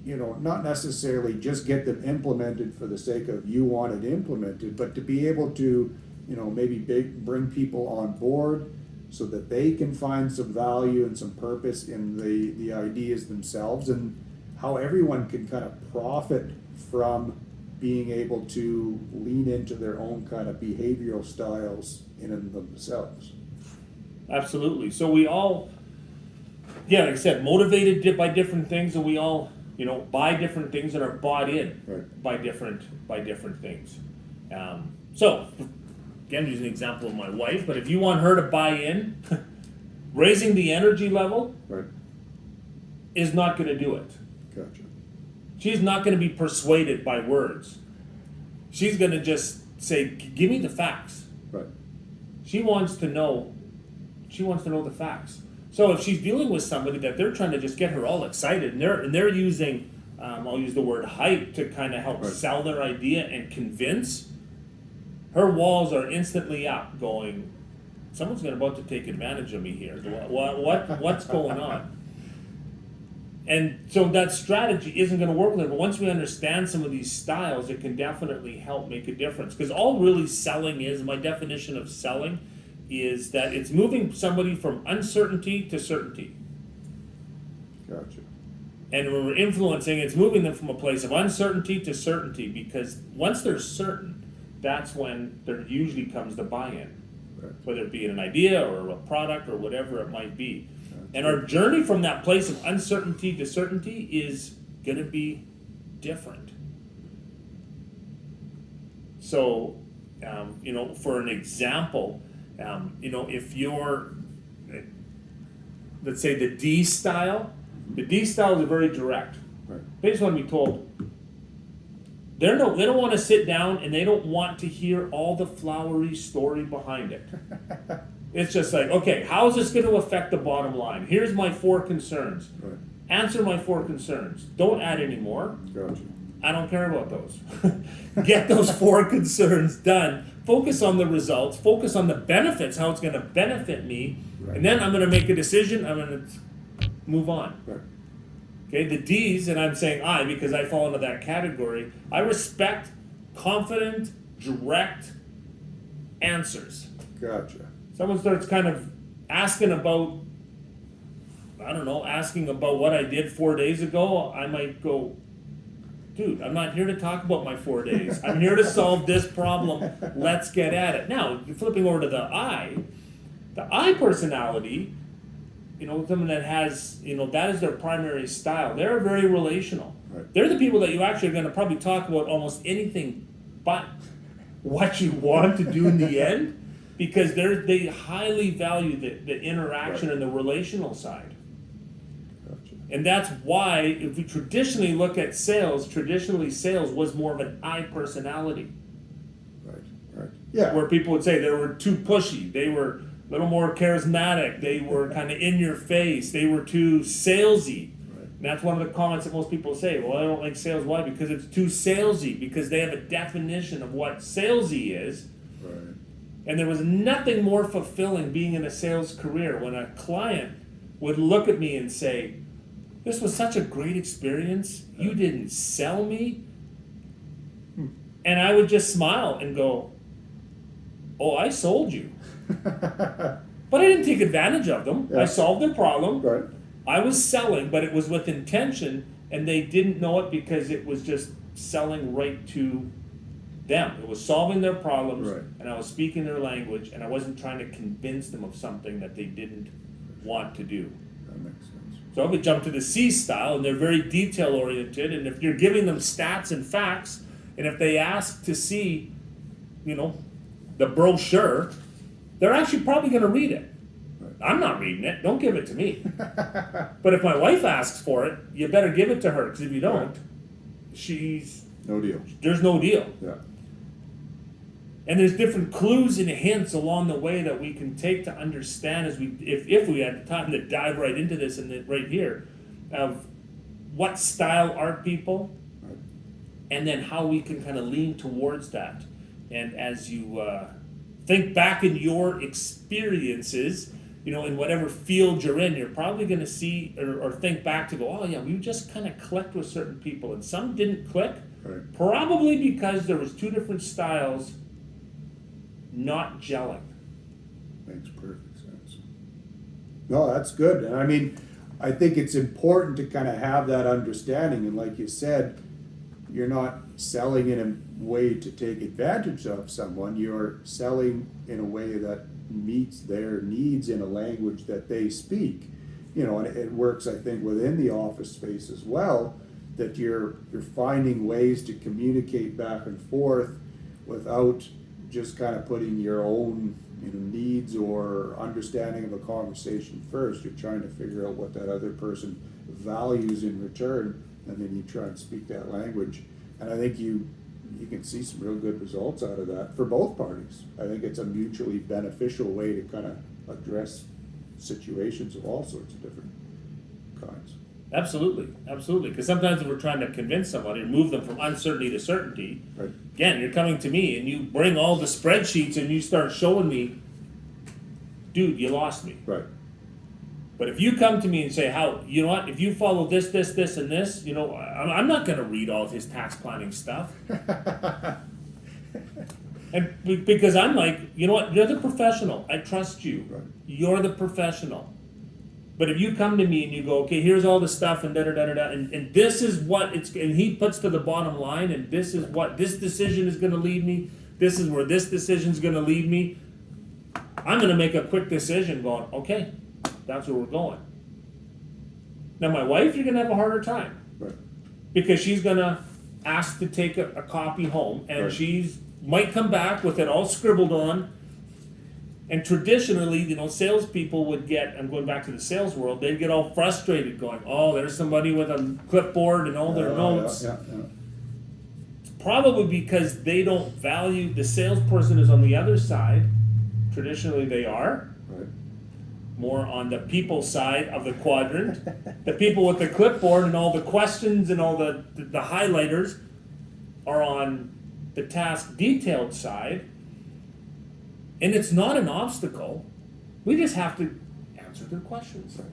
not necessarily just get them implemented for the sake of you want it implemented, but to be able to, maybe bring people on board so that they can find some value and some purpose in the ideas themselves, and how everyone can kind of profit from being able to lean into their own kind of behavioral styles in and of themselves. Absolutely. So we all, like I said, motivated by different things, and we all, buy different things and are bought in Right. by different things. So, again, using an example of my wife, but if you want her to buy in, raising the energy level Right. is not going to do it. Gotcha. She's not going to be persuaded by words. She's going to just say, "Give me the facts." Right. She wants to know the facts. So if she's dealing with somebody that they're trying to just get her all excited, and they're using, I'll use the word hype to kind of help Right. sell their idea and convince, her walls are instantly up, going, "Someone's about to take advantage of me here. What's going on?" And so that strategy isn't going to work with her. But once we understand some of these styles, it can definitely help make a difference. Because all really selling is, my definition of selling, is that it's moving somebody from uncertainty to certainty. Gotcha. And when we're influencing, it's moving them from a place of uncertainty to certainty, because once they're certain, that's when there usually comes the buy-in. Right. Whether it be an idea or a product or whatever it might be. And our journey from that place of uncertainty to certainty is going to be different. So, for an example, if you're, let's say the D style is very direct. Right. They just want to be told. They don't want to sit down, and they don't want to hear all the flowery story behind it. It's just like, okay, how is this going to affect the bottom line? Here's my 4 concerns. Right. Answer my 4 concerns. Don't add any more. Gotcha. I don't care about those. Get those 4 concerns done. Focus on the results. Focus on the benefits, how it's going to benefit me. Right. And then I'm going to make a decision. I'm going to move on. Right. Okay, the D's, and I'm saying I because I fall into that category, I respect confident, direct answers. Gotcha. Someone starts kind of asking about what I did 4 days ago, I might go, "Dude, I'm not here to talk about my 4 days. I'm here to solve this problem. Let's get at it." Now, flipping over to the I personality, someone that has, that is their primary style. They're very relational. Right. They're the people that you actually are going to probably talk about almost anything but what you want to do in the end, because they highly value the interaction Right. and the relational side. Gotcha. And that's why, if we traditionally look at sales, sales was more of an I personality. Right. Right. Yeah. Where people would say they were too pushy, they were a little more charismatic, they were kind of in your face, they were too salesy. Right. And that's one of the comments that most people say, "Well, I don't like sales." Why? Because it's too salesy, because they have a definition of what salesy is. Right. And there was nothing more fulfilling being in a sales career when a client would look at me and say, "This was such a great experience. You didn't sell me." And I would just smile and go, "Oh, I sold you." But I didn't take advantage of them. Yeah. I solved their problem. Right. I was selling, but it was with intention, and they didn't know it because it was just selling right to them. It was solving their problems, Right. and I was speaking their language, and I wasn't trying to convince them of something that they didn't want to do. That makes sense. So I could jump to the C style, and they're very detail oriented, and if you're giving them stats and facts, and if they ask to see, the brochure, they're actually probably going to read it. Right. I'm not reading it. Don't give it to me. But if my wife asks for it, you better give it to her, because if you don't, No deal. there's no deal. Yeah. And there's different clues and hints along the way that we can take to understand as we, if we had the time to dive right into this and right here, of what style are people, and then how we can kind of lean towards that. And as you think back in your experiences, in whatever field you're in, you're probably going to see or think back to go, oh yeah, we just kind of clicked with certain people, and some didn't click, Right. probably because there was two different styles not gelling. Makes perfect sense. No, that's good. And I mean, I think it's important to kind of have that understanding. And like you said, you're not selling in a way to take advantage of someone. You're selling in a way that meets their needs in a language that they speak. And it works, I think, within the office space as well, that you're finding ways to communicate back and forth without just kind of putting your own needs or understanding of a conversation first. You're trying to figure out what that other person values in return, and then you try and speak that language. And I think you can see some real good results out of that for both parties. I think it's a mutually beneficial way to kind of address situations of all sorts of different kinds. Absolutely, absolutely. Because sometimes if we're trying to convince somebody or move them from uncertainty to certainty, Right. again, you're coming to me and you bring all the spreadsheets and you start showing me, dude, you lost me. Right. But if you come to me and say, how, you know what, if you follow this, and this, I'm not going to read all of his tax planning stuff. And because I'm like, you know what, you're the professional. I trust you. Right. You're the professional. But if you come to me and you go, okay, here's all the stuff and and this is what and he puts to the bottom line, and this is what this decision is going to lead me. This is where this decision is going to lead me. I'm going to make a quick decision going, okay, that's where we're going. Now, my wife, you're going to have a harder time. Right. Because she's going to ask to take a copy home, and Right. might come back with it all scribbled on. And traditionally, salespeople would get, I'm going back to the sales world, they'd get all frustrated going, oh, there's somebody with a clipboard and all their notes. Yeah. It's probably because they don't value, the salesperson is on the other side. Traditionally, they are. Right. More on the people side of the quadrant. The people with the clipboard and all the questions and all the highlighters are on the task detailed side. And it's not an obstacle. We just have to answer their questions. Right.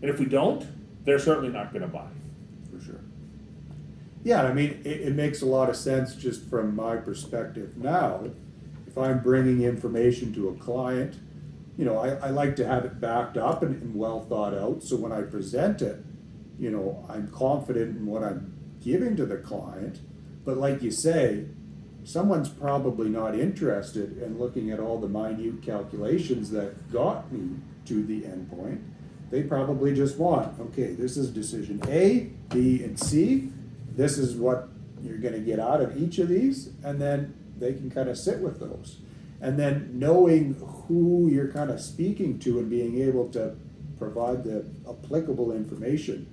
And if we don't, they're certainly not going to buy. For sure. Yeah, I mean, it makes a lot of sense just from my perspective now. If I'm bringing information to a client, I like to have it backed up and well thought out. So when I present it, I'm confident in what I'm giving to the client. But like you say, someone's probably not interested in looking at all the minute calculations that got me to the end point. They probably just want, okay, this is decision A, B, and C. This is what you're going to get out of each of these, and then they can kind of sit with those. And then knowing who you're kind of speaking to and being able to provide the applicable information,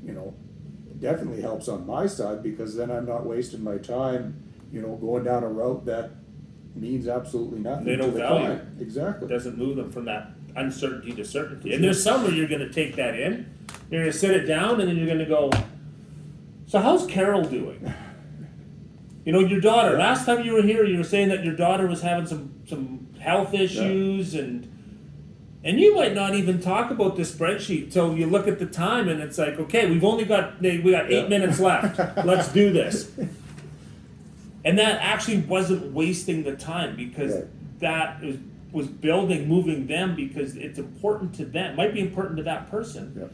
it definitely helps on my side, because then I'm not wasting my time going down a route that means absolutely nothing They don't to the value client. Exactly. It doesn't move them from that uncertainty to certainty. And there's some where you're going to take that in, you're going to sit it down, and then you're going to go, so how's Carol doing? Your daughter, last time you were here, you were saying that your daughter was having some health issues, and you might not even talk about the spreadsheet till you look at the time, and it's like, okay, we got 8 minutes left. Let's do this. And that actually wasn't wasting the time, because that was building, moving them, because it's important to them. It might be important to that person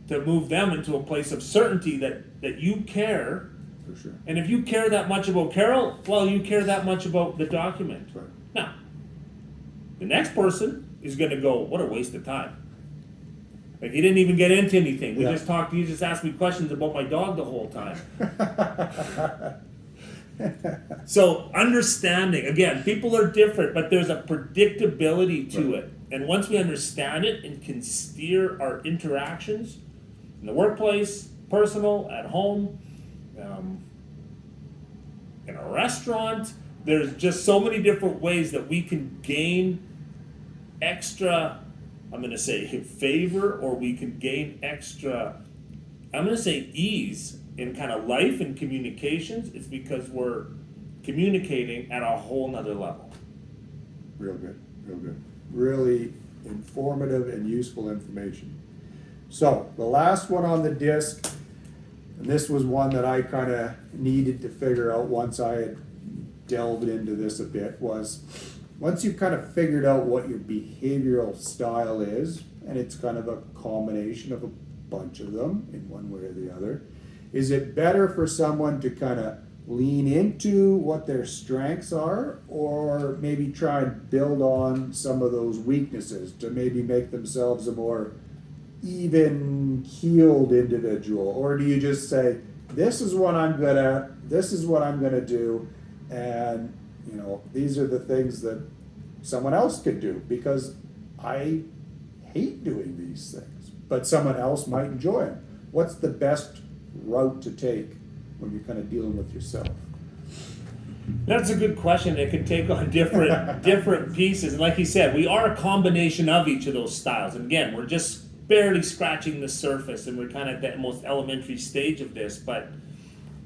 to move them into a place of certainty that you care. For sure. And if you care that much about Carol, well, you care that much about the document. Right. Now, the next person is going to go, what a waste of time. Like, he didn't even get into anything. We just talked, he just asked me questions about my dog the whole time. So understanding, again, people are different, but there's a predictability to it. And once we understand it and can steer our interactions in the workplace, personal, at home, in a restaurant. There's just so many different ways that we can gain extra, I'm going to say favor, or we can gain extra, I'm going to say ease in kind of life and communications. It's because we're communicating at a whole nother level. Real good, real good. Really informative and useful information. So the last one on the disc, and this was one that I kind of needed to figure out once I had delved into this a bit, was once you've kind of figured out what your behavioral style is, and it's kind of a combination of a bunch of them in one way or the other, is it better for someone to kind of lean into what their strengths are, or maybe try and build on some of those weaknesses to maybe make themselves a more even-keeled individual? Or do you just say, this is what I'm good at, this is what I'm going to do, and these are the things that someone else could do, because I hate doing these things, but someone else might enjoy them? What's the best route to take when you're kind of dealing with yourself? That's a good question. It can take on different pieces. And like you said, we are a combination of each of those styles. And again, we're just barely scratching the surface, and we're kind of at that most elementary stage of this. But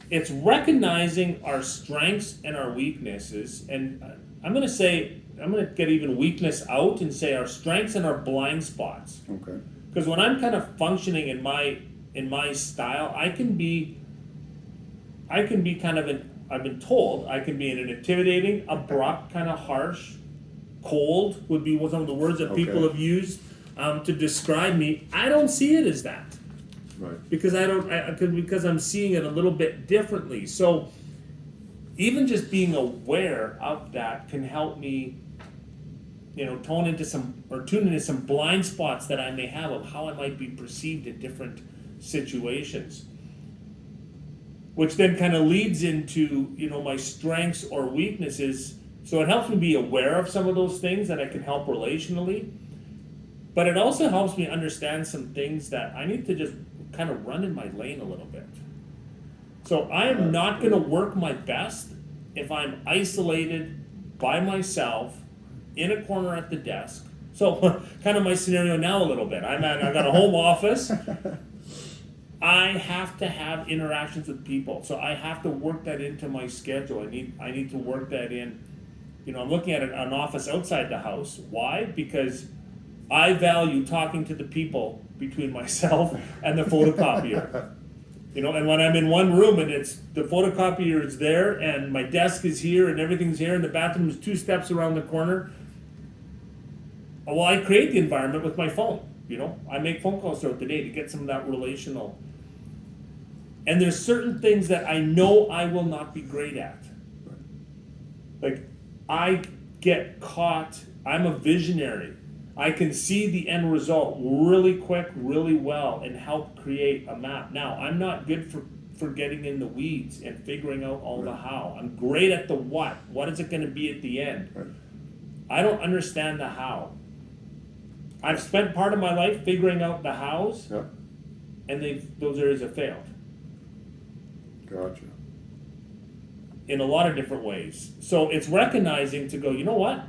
it's recognizing our strengths and our weaknesses. And I'm going to get even weakness out and say our strengths and our blind spots. Okay. Because when I'm kind of functioning in my style, I can be kind of I've been told I can be an intimidating, abrupt, kind of harsh, cold would be some of the words that people have used to describe me. I don't see it as that. Right. Because I'm seeing it a little bit differently. So even just being aware of that can help me, tune into some blind spots that I may have of how I might be perceived in different situations. Which then kind of leads into, my strengths or weaknesses. So it helps me be aware of some of those things that I can help relationally. But it also helps me understand some things that I need to just kind of run in my lane a little bit. So I am not going to work my best if I'm isolated by myself in a corner at the desk. So kind of my scenario now a little bit. I've got a home office. I have to have interactions with people, so I have to work that into my schedule. I need to work that in. I'm looking at an office outside the house. Why? Because I value talking to the people between myself and the photocopier. And when I'm in one room and it's the photocopier is there and my desk is here and everything's here and the bathroom is 2 steps around the corner, well, I create the environment with my phone. I make phone calls throughout the day to get some of that relational. And there's certain things that I know I will not be great at. Like, I get caught, I'm a visionary. I can see the end result really quick, really well, and help create a map. Now, I'm not good for getting in the weeds and figuring out all the how. I'm great at the what. What is it going to be at the end? Right. I don't understand the how. I've spent part of my life figuring out the hows, and those areas have failed. Gotcha. In a lot of different ways. So it's recognizing to go, you know what?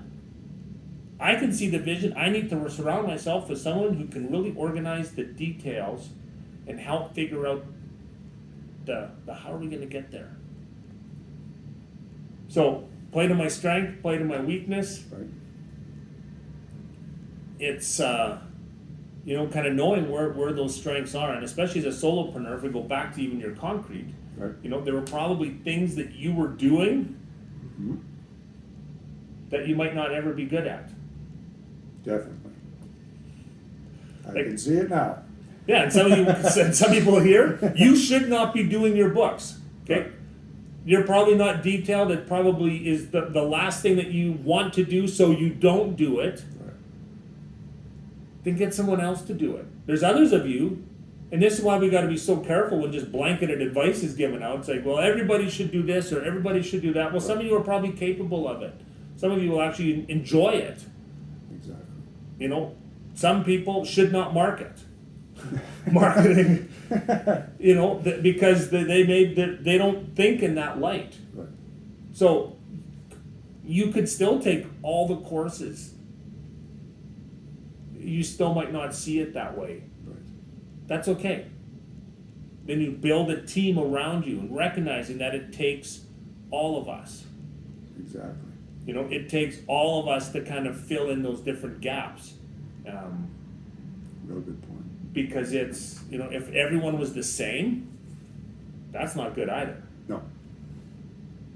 I can see the vision. I need to surround myself with someone who can really organize the details and help figure out the how are we going to get there. So play to my strength, play to my weakness. Right. It's kind of knowing where those strengths are, and especially as a solopreneur, if we go back to even your concrete, Right. There were probably things that you were doing that you might not ever be good at. Definitely. I can see it now. Yeah, and some people here, you should not be doing your books. Okay, Right. You're probably not detailed. It probably is the last thing that you want to do, so you don't do it. Right. Then get someone else to do it. There's others of you, and this is why we got to be so careful when just blanketed advice is given out. It's like, well, everybody should do this or everybody should do that. Well, some of you are probably capable of it. Some of you will actually enjoy it. Exactly. Some people should not market. Marketing, because they don't think in that light. Right. So you could still take all the courses. You still might not see it that way. Right. That's okay. Then you build a team around you and recognizing that it takes all of us. Exactly. You know, it takes all of us to kind of fill in those different gaps. Real good point. Because it's, you know, if everyone was the same, that's not good either. No.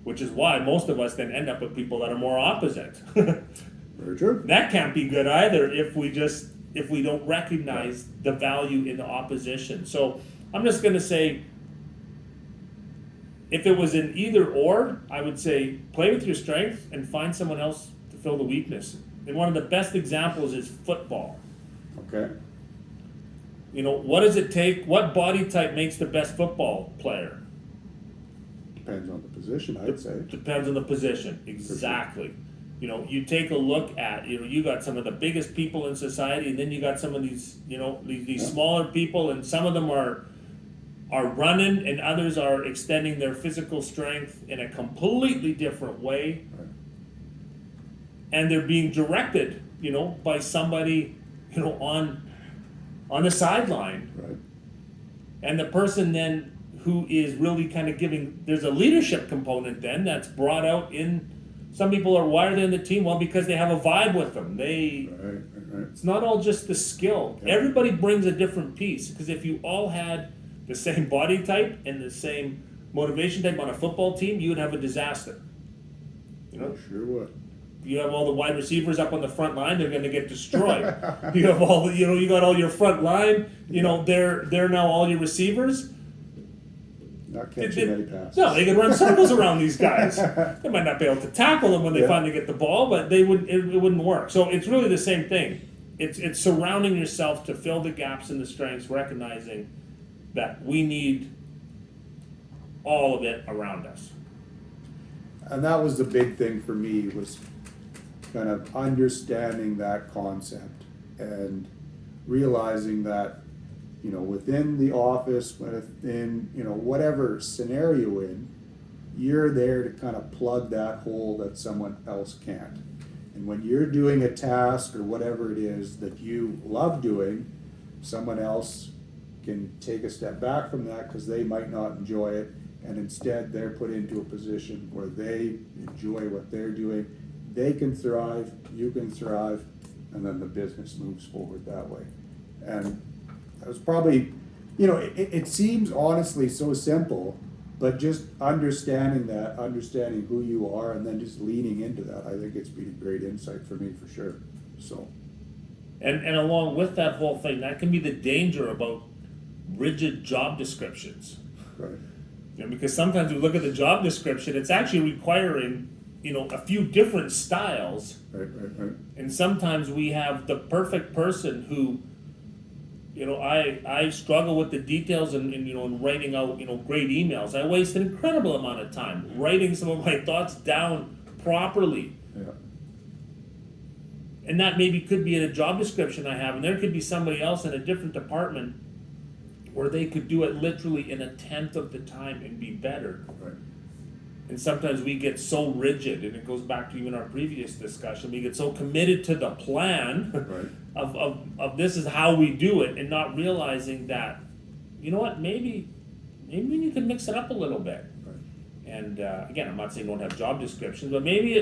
Which is why most of us then end up with people that are more opposite. Very true. That can't be good either if we don't recognize the value in the opposition. So I'm just going to say, if it was an either or, I would say play with your strength and find someone else to fill the weakness. And one of the best examples is football. Okay. You know, what does it take? What body type makes the best football player? Depends on the position, I'd say. Depends on the position. Exactly. You know, you take a look at, you know, you got some of the biggest people in society, and then you got some of these, you know, these smaller people, and some of them are running, and others are extending their physical strength in a completely different way. Right. And they're being directed, you know, by somebody, you know, on the sideline. Right. And the person then who is really kind of giving, there's a leadership component then that's brought out in, some people are wired in the team, well, because they have a vibe with them. Right. It's not all just the skill. Yeah. Everybody brings a different piece, because if you all had the same body type and the same motivation type on a football team, you would have a disaster. You know? Sure would. You have all the wide receivers up on the front line, they're going to get destroyed. You have all the, you know, you got all your front line, you know, they're now all your receivers. Not catching any passes. No, they can run circles around these guys. They might not be able to tackle them when they finally get the ball, but it wouldn't work. So it's really the same thing. It's surrounding yourself to fill the gaps in the strengths, recognizing that we need all of it around us. And that was the big thing for me, was kind of understanding that concept and realizing that, you know, within the office, within, you know, whatever scenario in, you're there to kind of plug that hole that someone else can't. And when you're doing a task or whatever it is that you love doing, someone else can take a step back from that because they might not enjoy it, and instead they're put into a position where they enjoy what they're doing. They can thrive, you can thrive, and then the business moves forward that way. And that was probably, you know, it seems honestly so simple, but just understanding that, understanding who you are, and then just leaning into that, I think it's been a great insight for me, for sure. So, And along with that whole thing, that can be the danger about rigid job descriptions. right. You know, because sometimes we look at the job description, it's actually requiring, you know, a few different styles. Right. And sometimes we have the perfect person who, you know, I struggle with the details and you know, in writing out, you know, great emails. I waste an incredible amount of time writing some of my thoughts down properly. Yeah. And that maybe could be in a job description I have, and there could be somebody else in a different department where they could do it literally in 1/10 of the time and be better. Right. And sometimes we get so rigid, and it goes back to even our previous discussion, we get so committed to the plan Right. of this is how we do it, and not realizing that, you know what, maybe we need to mix it up a little bit. Right. And again, I'm not saying don't have job descriptions, but maybe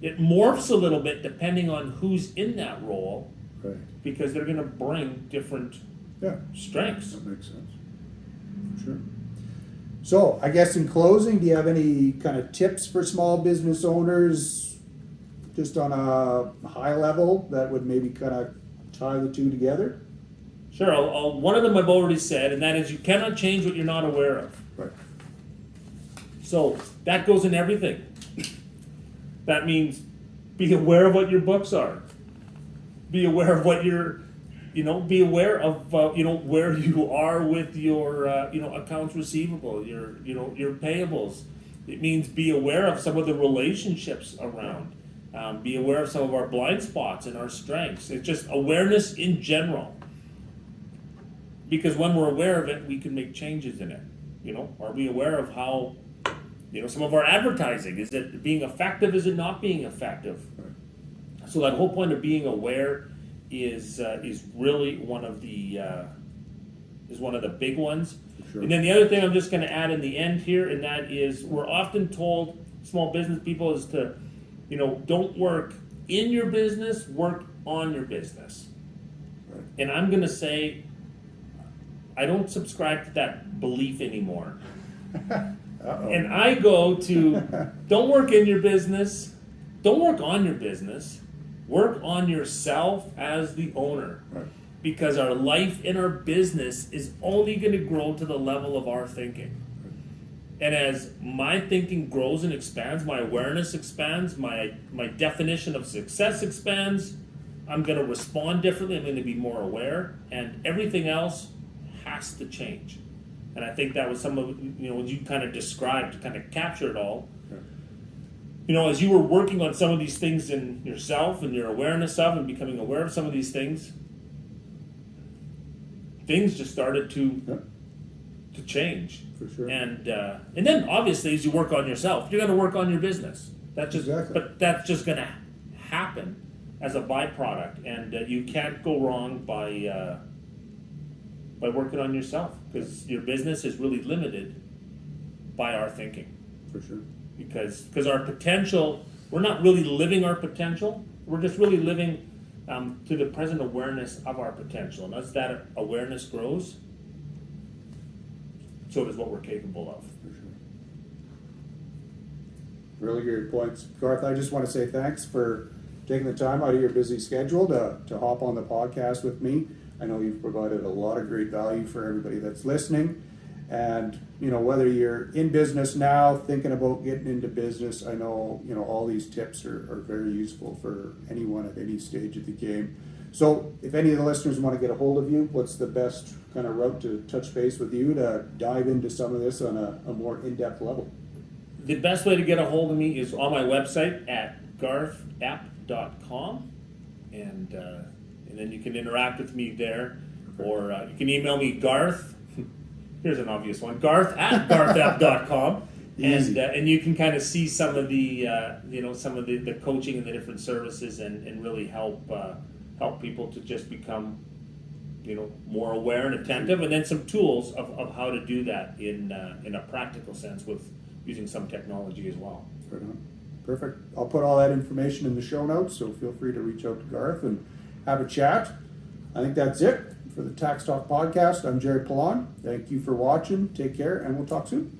it morphs a little bit depending on who's in that role, Right. because they're going to bring different Yeah. strengths. That makes sense. Sure. So, I guess in closing, do you have any kind of tips for small business owners, just on a high level, that would maybe kind of tie the two together? Sure, one of them I've already said, and that is you cannot change what you're not aware of. Right. So that goes in everything. That means be aware of what your books are. Be aware of what your, you know, be aware of you know, where you are with your you know, accounts receivable, your, you know, your payables. It means be aware of some of the relationships around. Be aware of some of our blind spots and our strengths. It's just awareness in general. Because when we're aware of it, we can make changes in it. You know, are we aware of how, some of our advertising, is it being effective? Is it not being effective? So that whole point of being aware is really one of the big ones. Sure. And then the other thing I'm just going to add in the end here, and that is we're often told, small business people, is to, don't work in your business, work on your business. Right. And I'm going to say, I don't subscribe to that belief anymore. Uh-oh. And I go to, don't work in your business, don't work on your business, work on yourself as the owner. Right. Because our life in our business is only going to grow to the level of our thinking. And as my thinking grows and expands, my awareness expands, my definition of success expands, I'm going to respond differently, I'm going to be more aware, and everything else has to change. And I think that was some of, what you kind of described to kind of capture it all. As you were working on some of these things in yourself and your awareness of and becoming aware of some of these things just started to change. For sure. And then obviously as you work on yourself, you're going to work on your business. Exactly. But that's just going to happen as a byproduct, and you can't go wrong by working on yourself, because your business is really limited by our thinking. For sure. Because our potential, we're not really living our potential. We're just really living to the present awareness of our potential. And as that awareness grows, so does what we're capable of. For sure. Really great points. Garth, I just want to say thanks for taking the time out of your busy schedule to hop on the podcast with me. I know you've provided a lot of great value for everybody that's listening. And, whether you're in business now, thinking about getting into business, I know, all these tips are very useful for anyone at any stage of the game. So if any of the listeners want to get a hold of you, what's the best kind of route to touch base with you to dive into some of this on a more in-depth level? The best way to get a hold of me is on my website at garthepp.com. And then you can interact with me there. Or you can email me, Garth. Here's an obvious one, Garth@garthepp.com. And you can kind of see some of the the coaching and the different services and really help people to just become more aware and attentive, and then some tools of how to do that in a practical sense with using some technology as well. Right on. Perfect. I'll put all that information in the show notes, so feel free to reach out to Garth and have a chat. I think that's it for the Tax Talk podcast. I'm Jerry Pallon. Thank you for watching. Take care, and we'll talk soon.